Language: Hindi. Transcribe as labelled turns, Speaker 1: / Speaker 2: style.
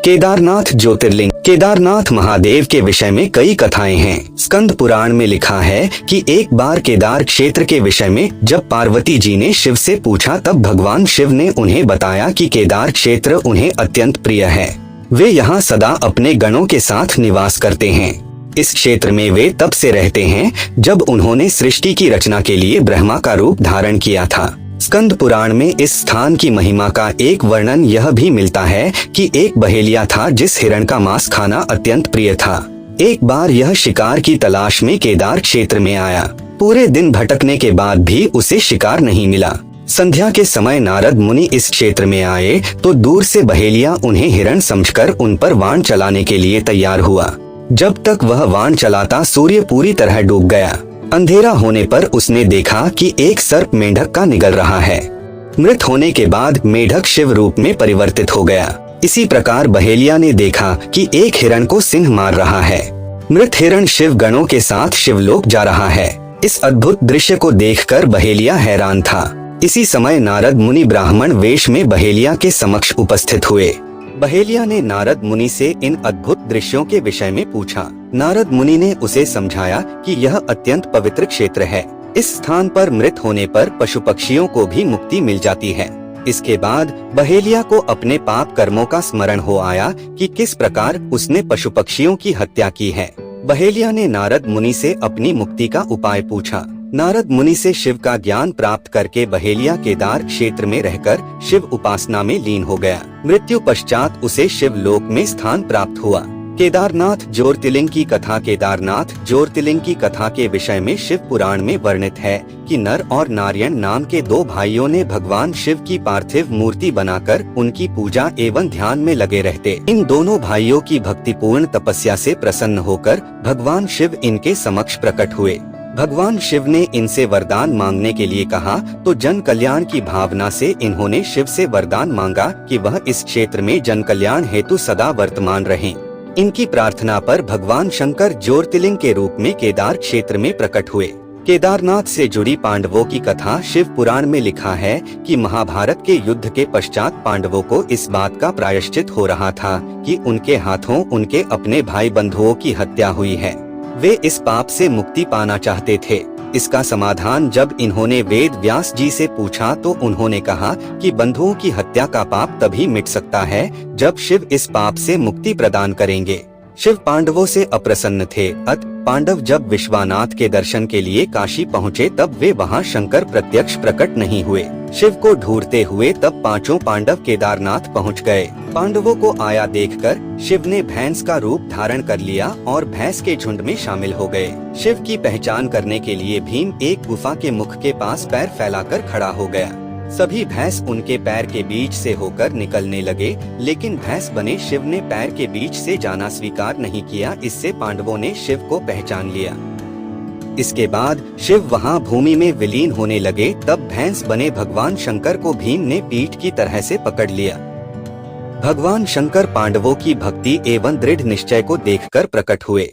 Speaker 1: केदारनाथ ज्योतिर्लिंग। केदारनाथ महादेव के विषय में कई कथाएं हैं। स्कंद पुराण में लिखा है कि एक बार केदार क्षेत्र के विषय में जब पार्वती जी ने शिव से पूछा, तब भगवान शिव ने उन्हें बताया कि केदार क्षेत्र उन्हें अत्यंत प्रिय है। वे यहाँ सदा अपने गणों के साथ निवास करते हैं। इस क्षेत्र में वे तब से रहते हैं जब उन्होंने सृष्टि की रचना के लिए ब्रह्मा का रूप धारण किया था। स्कंद पुराण में इस स्थान की महिमा का एक वर्णन यह भी मिलता है कि एक बहेलिया था जिस हिरण का मांस खाना अत्यंत प्रिय था। एक बार यह शिकार की तलाश में केदार क्षेत्र में आया। पूरे दिन भटकने के बाद भी उसे शिकार नहीं मिला। संध्या के समय नारद मुनि इस क्षेत्र में आए तो दूर से बहेलिया उन्हें हिरण समझकर उन पर वाण चलाने के लिए तैयार हुआ। जब तक वह वाण चलाता सूर्य पूरी तरह डूब गया। अंधेरा होने पर उसने देखा कि एक सर्प मेंढक का निगल रहा है। मृत होने के बाद मेंढक शिव रूप में परिवर्तित हो गया। इसी प्रकार बहेलिया ने देखा कि एक हिरण को सिंह मार रहा है। मृत हिरण शिव गणों के साथ शिवलोक जा रहा है। इस अद्भुत दृश्य को देखकर बहेलिया हैरान था। इसी समय नारद मुनि ब्राह्मण वेश में बहेलिया के समक्ष उपस्थित हुए। बहेलिया ने नारद मुनि से इन अद्भुत दृश्यों के विषय में पूछा। नारद मुनि ने उसे समझाया कि यह अत्यंत पवित्र क्षेत्र है। इस स्थान पर मृत होने पर पशु पक्षियों को भी मुक्ति मिल जाती है। इसके बाद बहेलिया को अपने पाप कर्मों का स्मरण हो आया कि किस प्रकार उसने पशु पक्षियों की हत्या की है। बहेलिया ने नारद मुनि से अपनी मुक्ति का उपाय पूछा। नारद मुनि से शिव का ज्ञान प्राप्त करके बहेलिया केदार क्षेत्र में रहकर शिव उपासना में लीन हो गया। मृत्यु पश्चात उसे शिव लोक में स्थान प्राप्त हुआ। केदारनाथ ज्योतिर्लिंग की कथा। केदारनाथ ज्योतिर्लिंग की कथा के विषय में शिव पुराण में वर्णित है कि नर और नारायण नाम के दो भाइयों ने भगवान शिव की पार्थिव मूर्ति बनाकर उनकी पूजा एवं ध्यान में लगे रहते। इन दोनों भाइयों की भक्तिपूर्ण तपस्या से प्रसन्न होकर भगवान शिव इनके समक्ष प्रकट हुए। भगवान शिव ने इनसे वरदान मांगने के लिए कहा तो जन कल्याण की भावना से इन्होंने शिव से वरदान मांगा कि वह इस क्षेत्र में जन कल्याण हेतु सदा वर्तमान रहें। इनकी प्रार्थना पर भगवान शंकर ज्योतिर्लिंग के रूप में केदार क्षेत्र में प्रकट हुए। केदारनाथ से जुड़ी पांडवों की कथा। शिव पुराण में लिखा है कि महाभारत के युद्ध के पश्चात पांडवों को इस बात का प्रायश्चित हो रहा था कि उनके हाथों उनके अपने भाई बंधुओं की हत्या हुई है। वे इस पाप से मुक्ति पाना चाहते थे। इसका समाधान जब इन्होंने वेद व्यास जी से पूछा तो उन्होंने कहा कि बंधुओं की हत्या का पाप तभी मिट सकता है जब शिव इस पाप से मुक्ति प्रदान करेंगे। शिव पांडवों से अप्रसन्न थे। अत पांडव जब विश्वानाथ के दर्शन के लिए काशी पहुँचे तब वे वहाँ शंकर प्रत्यक्ष प्रकट नहीं हुए। शिव को ढूंढते हुए तब पांचों पांडव केदारनाथ पहुँच गए। पांडवों को आया देखकर शिव ने भैंस का रूप धारण कर लिया और भैंस के झुंड में शामिल हो गए। शिव की पहचान करने के लिए भीम एक गुफा के मुख के पास पैर फैलाकर खड़ा हो गया। सभी भैंस उनके पैर के बीच से होकर निकलने लगे, लेकिन भैंस बने शिव ने पैर के बीच से जाना स्वीकार नहीं किया। इससे पांडवों ने शिव को पहचान लिया। इसके बाद शिव वहां भूमि में विलीन होने लगे। तब भैंस बने भगवान शंकर को भीम ने पीठ की तरह से पकड़ लिया। भगवान शंकर पांडवों की भक्ति एवं दृढ़ निश्चय को देखकर प्रकट हुए।